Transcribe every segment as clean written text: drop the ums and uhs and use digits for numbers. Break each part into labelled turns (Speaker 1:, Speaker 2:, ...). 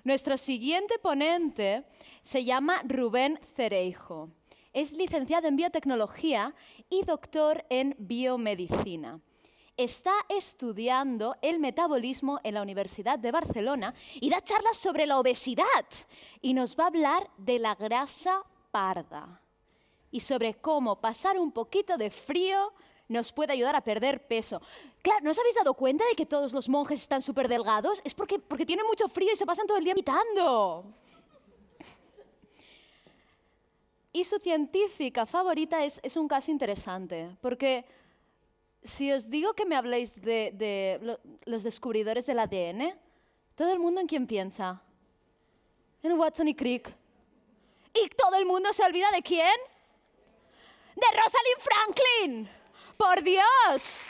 Speaker 1: Nuestro siguiente ponente se llama Rubén Cereijo. Es licenciado en biotecnología y doctor en biomedicina. Está estudiando el metabolismo en la Universidad de Barcelona y da charlas sobre la obesidad. Y nos va a hablar de la grasa parda y sobre cómo pasar un poquito de frío nos puede ayudar a perder peso. Claro, ¿no os habéis dado cuenta de que todos los monjes están súper delgados? Es porque tienen mucho frío y se pasan todo el día meditando. Y su científica favorita es un caso interesante, porque si os digo que me habléis de los descubridores del ADN, todo el mundo ¿en quién piensa? En Watson y Crick. ¿Y todo el mundo se olvida de quién? ¡De Rosalind Franklin! ¡Por Dios!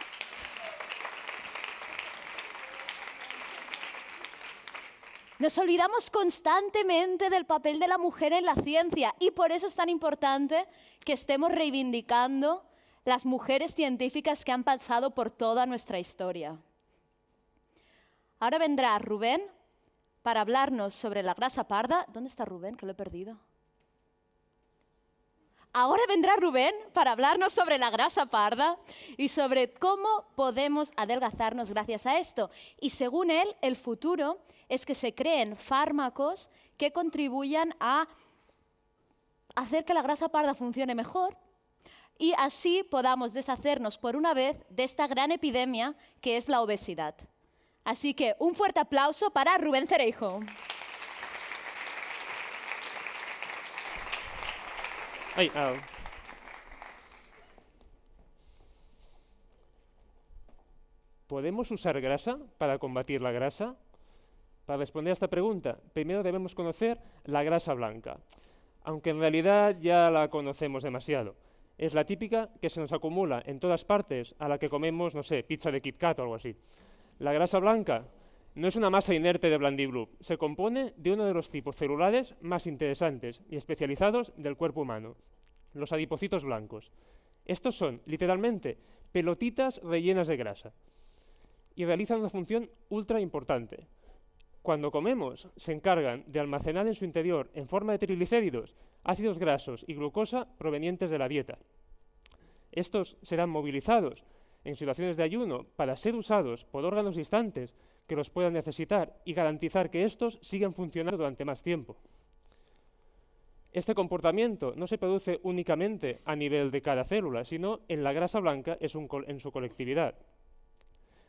Speaker 1: Nos olvidamos constantemente del papel de la mujer en la ciencia y por eso es tan importante que estemos reivindicando las mujeres científicas que han pasado por toda nuestra historia. Ahora vendrá Rubén para hablarnos sobre la grasa parda. ¿Dónde está Rubén? Que lo he perdido. Ahora vendrá Rubén para hablarnos sobre la grasa parda y sobre cómo podemos adelgazarnos gracias a esto. Y según él, el futuro es que se creen fármacos que contribuyan a hacer que la grasa parda funcione mejor y así podamos deshacernos por una vez de esta gran epidemia que es la obesidad. Así que un fuerte aplauso para Rubén Cereijo.
Speaker 2: ¿Podemos usar grasa para combatir la grasa? Para responder a esta pregunta, primero debemos conocer la grasa blanca, aunque en realidad ya la conocemos demasiado. Es la típica que se nos acumula en todas partes a la que comemos, no sé, pizza de Kit Kat o algo así. La grasa blanca no es una masa inerte de Blandibloop, se compone de uno de los tipos celulares más interesantes y especializados del cuerpo humano, los adipocitos blancos. Estos son, literalmente, pelotitas rellenas de grasa y realizan una función ultra importante. Cuando comemos, se encargan de almacenar en su interior, en forma de triglicéridos, ácidos grasos y glucosa provenientes de la dieta. Estos serán movilizados en situaciones de ayuno para ser usados por órganos distantes que los puedan necesitar y garantizar que estos sigan funcionando durante más tiempo. Este comportamiento no se produce únicamente a nivel de cada célula, sino en la grasa blanca en su colectividad.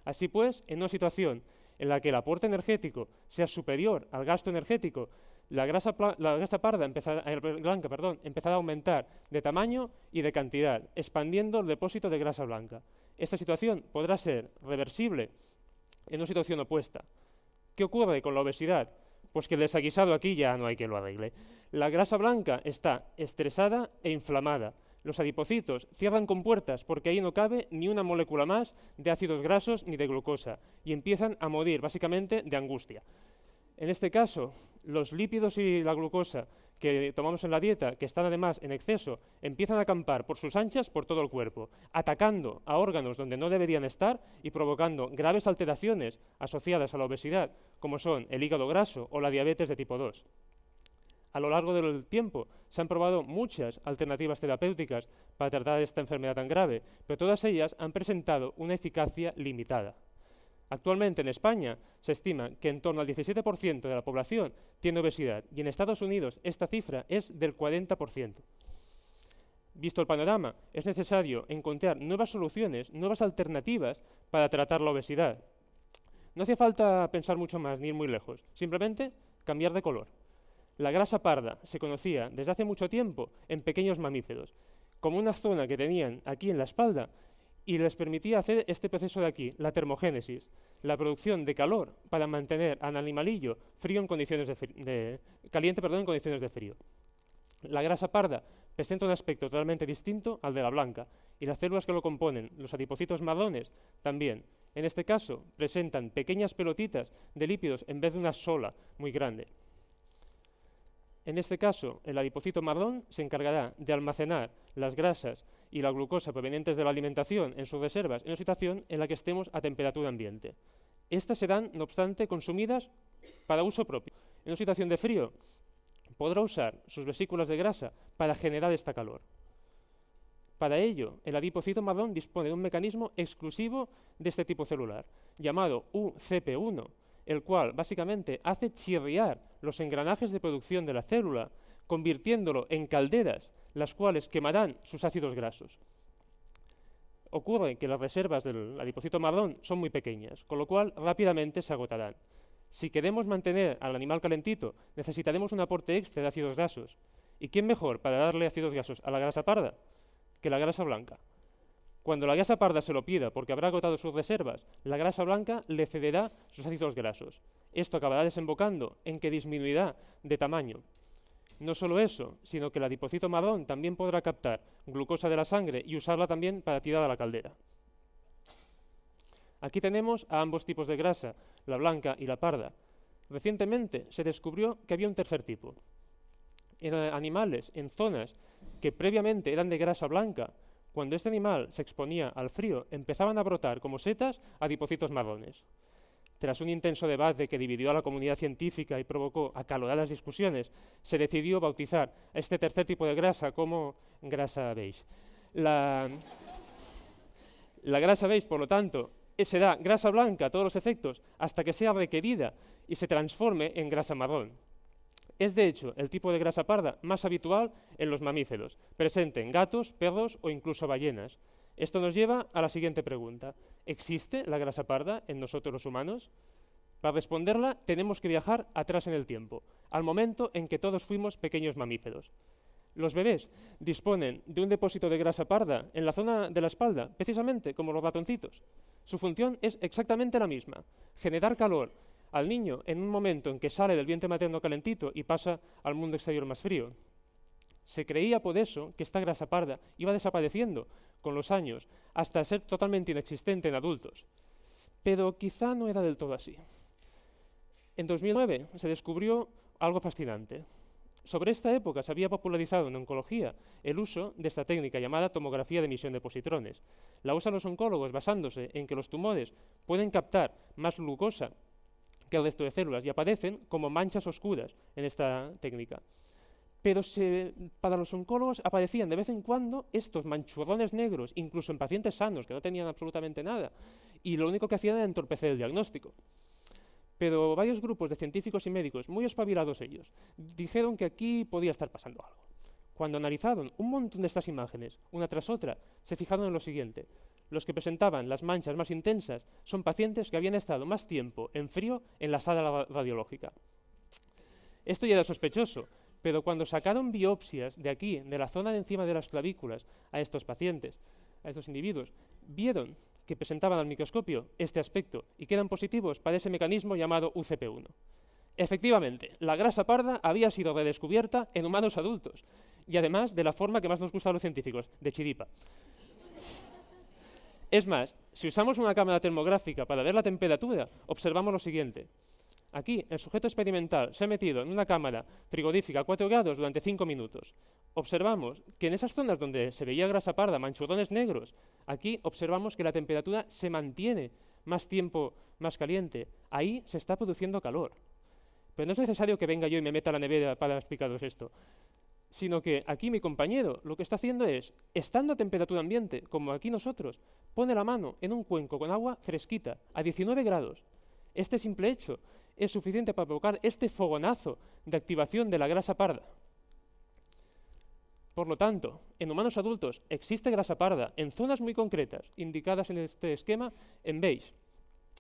Speaker 2: Así pues, en una situación en la que el aporte energético sea superior al gasto energético, la grasa blanca empezará a aumentar de tamaño y de cantidad, expandiendo el depósito de grasa blanca. Esta situación podrá ser reversible en una situación opuesta. ¿Qué ocurre con la obesidad? Pues que el desaguisado aquí ya no hay que lo arregle. La grasa blanca está estresada e inflamada. Los adipocitos cierran compuertas porque ahí no cabe ni una molécula más de ácidos grasos ni de glucosa y empiezan a morir básicamente de angustia. En este caso, los lípidos y la glucosa que tomamos en la dieta, que están además en exceso, empiezan a acampar por sus anchas por todo el cuerpo, atacando a órganos donde no deberían estar y provocando graves alteraciones asociadas a la obesidad, como son el hígado graso o la diabetes de tipo 2. A lo largo del tiempo se han probado muchas alternativas terapéuticas para tratar esta enfermedad tan grave, pero todas ellas han presentado una eficacia limitada. Actualmente en España se estima que en torno al 17% de la población tiene obesidad y en Estados Unidos esta cifra es del 40%. Visto el panorama, es necesario encontrar nuevas soluciones, nuevas alternativas para tratar la obesidad. No hace falta pensar mucho más ni ir muy lejos, simplemente cambiar de color. La grasa parda se conocía desde hace mucho tiempo en pequeños mamíferos, como una zona que tenían aquí en la espalda y les permitía hacer este proceso de aquí, la termogénesis, la producción de calor para mantener al animalillo frío en condiciones caliente en condiciones de frío. La grasa parda presenta un aspecto totalmente distinto al de la blanca y las células que lo componen, los adipocitos marrones, también. En este caso, presentan pequeñas pelotitas de lípidos en vez de una sola muy grande. En este caso, el adipocito marrón se encargará de almacenar las grasas y la glucosa provenientes de la alimentación en sus reservas en una situación en la que estemos a temperatura ambiente. Estas serán, no obstante, consumidas para uso propio. en una situación de frío, podrá usar sus vesículas de grasa para generar esta calor. Para ello, el adipocito marrón dispone de un mecanismo exclusivo de este tipo celular, llamado UCP1, el cual básicamente hace chirriar los engranajes de producción de la célula, convirtiéndolo en calderas, las cuales quemarán sus ácidos grasos. Ocurre que las reservas del adipocito marrón son muy pequeñas, con lo cual rápidamente se agotarán. Si queremos mantener al animal calentito, necesitaremos un aporte extra de ácidos grasos. ¿Y quién mejor para darle ácidos grasos a la grasa parda que la grasa blanca? Cuando la grasa parda se lo pida porque habrá agotado sus reservas, la grasa blanca le cederá sus ácidos grasos. Esto acabará desembocando en que disminuirá de tamaño. No solo eso, sino que el adipocito marrón también podrá captar glucosa de la sangre y usarla también para tirar a la caldera. Aquí tenemos a ambos tipos de grasa, la blanca y la parda. Recientemente se descubrió que había un tercer tipo. En animales, en zonas que previamente eran de grasa blanca, cuando este animal se exponía al frío, empezaban a brotar como setas adipocitos marrones. Tras un intenso debate que dividió a la comunidad científica y provocó acaloradas discusiones, se decidió bautizar a este tercer tipo de grasa como grasa beige. La grasa beige, por lo tanto, será grasa blanca a todos los efectos hasta que sea requerida y se transforme en grasa marrón. Es, de hecho, el tipo de grasa parda más habitual en los mamíferos, presente en gatos, perros o incluso ballenas. Esto nos lleva a la siguiente pregunta. ¿Existe la grasa parda en nosotros los humanos? Para responderla tenemos que viajar atrás en el tiempo, al momento en que todos fuimos pequeños mamíferos. Los bebés disponen de un depósito de grasa parda en la zona de la espalda, precisamente como los ratoncitos. Su función es exactamente la misma, generar calor al niño en un momento en que sale del vientre materno calentito y pasa al mundo exterior más frío. Se creía por eso que esta grasa parda iba desapareciendo con los años hasta ser totalmente inexistente en adultos. Pero quizá no era del todo así. En 2009 se descubrió algo fascinante. Sobre esta época se había popularizado en oncología el uso de esta técnica llamada tomografía de emisión de positrones. La usan los oncólogos basándose en que los tumores pueden captar más glucosa que el resto de células y aparecen como manchas oscuras en esta técnica. Pero para los oncólogos aparecían de vez en cuando estos manchurrones negros, incluso en pacientes sanos que no tenían absolutamente nada, y lo único que hacían era entorpecer el diagnóstico. Pero varios grupos de científicos y médicos, muy espabilados ellos, dijeron que aquí podía estar pasando algo. Cuando analizaron un montón de estas imágenes, una tras otra, se fijaron en lo siguiente. Los que presentaban las manchas más intensas son pacientes que habían estado más tiempo en frío en la sala radiológica. Esto ya era sospechoso, pero cuando sacaron biopsias de aquí, de la zona de encima de las clavículas, a estos pacientes, a estos individuos, vieron que presentaban al microscopio este aspecto y que eran positivos para ese mecanismo llamado UCP1. Efectivamente, la grasa parda había sido redescubierta en humanos adultos, y además de la forma que más nos gusta a los científicos, de chiripa. Es más, si usamos una cámara termográfica para ver la temperatura, observamos lo siguiente. Aquí, el sujeto experimental se ha metido en una cámara frigorífica a 4 grados durante 5 minutos. Observamos que en esas zonas donde se veía grasa parda, manchurrones negros, aquí observamos que la temperatura se mantiene más tiempo más caliente. Ahí se está produciendo calor. Pero no es necesario que venga yo y me meta a la nevera para explicaros esto, sino que aquí mi compañero lo que está haciendo es, estando a temperatura ambiente, como aquí nosotros, pone la mano en un cuenco con agua fresquita, a 19 grados. Este simple hecho es suficiente para provocar este fogonazo de activación de la grasa parda. Por lo tanto, en humanos adultos existe grasa parda en zonas muy concretas, indicadas en este esquema en beige,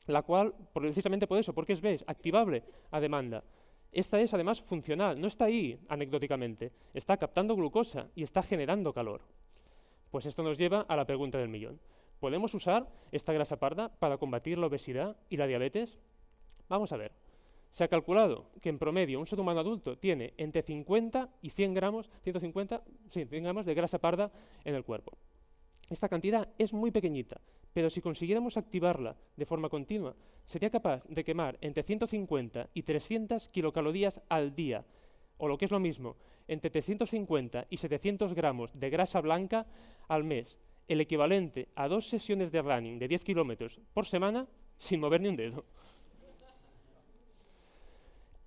Speaker 2: la cual, precisamente por eso, porque es beige, activable a demanda. Esta es además funcional, no está ahí anecdóticamente, está captando glucosa y está generando calor. Pues esto nos lleva a la pregunta del millón. ¿Podemos usar esta grasa parda para combatir la obesidad y la diabetes? Vamos a ver. Se ha calculado que en promedio un ser humano adulto tiene entre 50 y 100 gramos, 100 gramos de grasa parda en el cuerpo. Esta cantidad es muy pequeñita, pero si consiguiéramos activarla de forma continua, sería capaz de quemar entre 150 y 300 kilocalorías al día, o lo que es lo mismo, entre 350 y 700 gramos de grasa blanca al mes, el equivalente a 2 sesiones de running de 10 kilómetros por semana sin mover ni un dedo.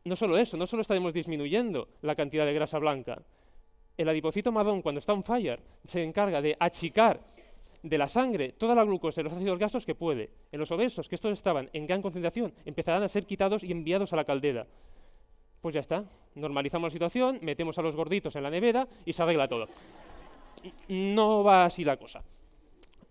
Speaker 2: No solo eso, no solo estaremos disminuyendo la cantidad de grasa blanca. El adipocito marrón, cuando está on fire, se encarga de achicar de la sangre toda la glucosa y los ácidos grasos que puede. En los obesos, que estos estaban en gran concentración, empezarán a ser quitados y enviados a la caldera. Pues ya está, normalizamos la situación, metemos a los gorditos en la nevera y se arregla todo. No va así la cosa.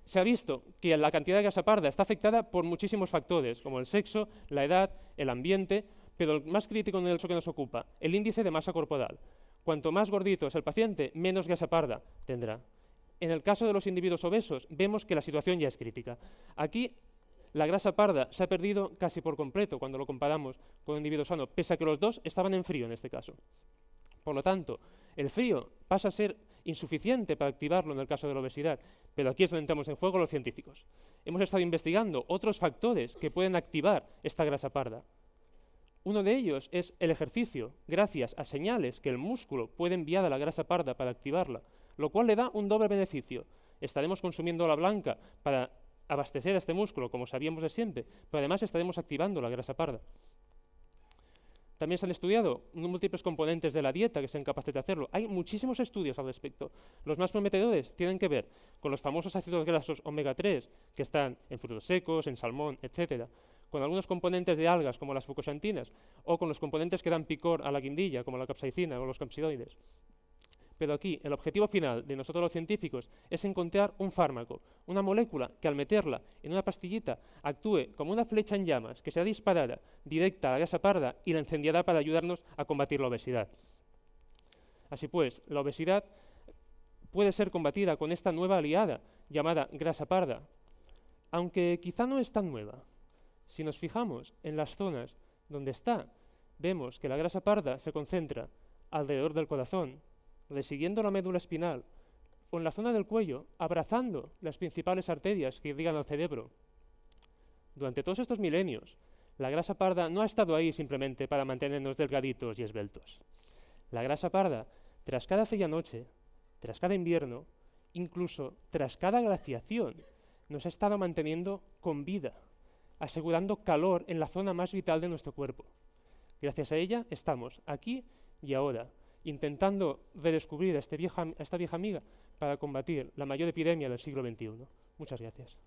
Speaker 2: Se ha visto que la cantidad de grasa parda está afectada por muchísimos factores, como el sexo, la edad, el ambiente, pero el más crítico en el que nos ocupa, el índice de masa corporal. Cuanto más gordito es el paciente, menos grasa parda tendrá. En el caso de los individuos obesos, vemos que la situación ya es crítica. Aquí, la grasa parda se ha perdido casi por completo cuando lo comparamos con un individuo sano, pese a que los dos estaban en frío en este caso. Por lo tanto, el frío pasa a ser insuficiente para activarlo en el caso de la obesidad, pero aquí es donde entramos en juego los científicos. Hemos estado investigando otros factores que pueden activar esta grasa parda. Uno de ellos es el ejercicio, gracias a señales que el músculo puede enviar a la grasa parda para activarla, lo cual le da un doble beneficio. Estaremos consumiendo la blanca para abastecer a este músculo, como sabíamos de siempre, pero además estaremos activando la grasa parda. También se han estudiado múltiples componentes de la dieta que sean capaces de hacerlo. Hay muchísimos estudios al respecto. Los más prometedores tienen que ver con los famosos ácidos grasos omega 3, que están en frutos secos, en salmón, etcétera, con algunos componentes de algas, como las fucosantinas, o con los componentes que dan picor a la guindilla, como la capsaicina o los capsidoides. Pero aquí, el objetivo final de nosotros los científicos es encontrar un fármaco, una molécula que al meterla en una pastillita actúe como una flecha en llamas que sea disparada directa a la grasa parda y la incendiará para ayudarnos a combatir la obesidad. Así pues, la obesidad puede ser combatida con esta nueva aliada llamada grasa parda, aunque quizá no es tan nueva. Si nos fijamos en las zonas donde está, vemos que la grasa parda se concentra alrededor del corazón, siguiendo la médula espinal, o en la zona del cuello, abrazando las principales arterias que irrigan al cerebro. Durante todos estos milenios, la grasa parda no ha estado ahí simplemente para mantenernos delgaditos y esbeltos. La grasa parda, tras cada fría noche, tras cada invierno, incluso tras cada glaciación, nos ha estado manteniendo con vida, asegurando calor en la zona más vital de nuestro cuerpo. Gracias a ella estamos aquí y ahora, intentando redescubrir a esta vieja amiga para combatir la mayor epidemia del siglo XXI. Muchas gracias.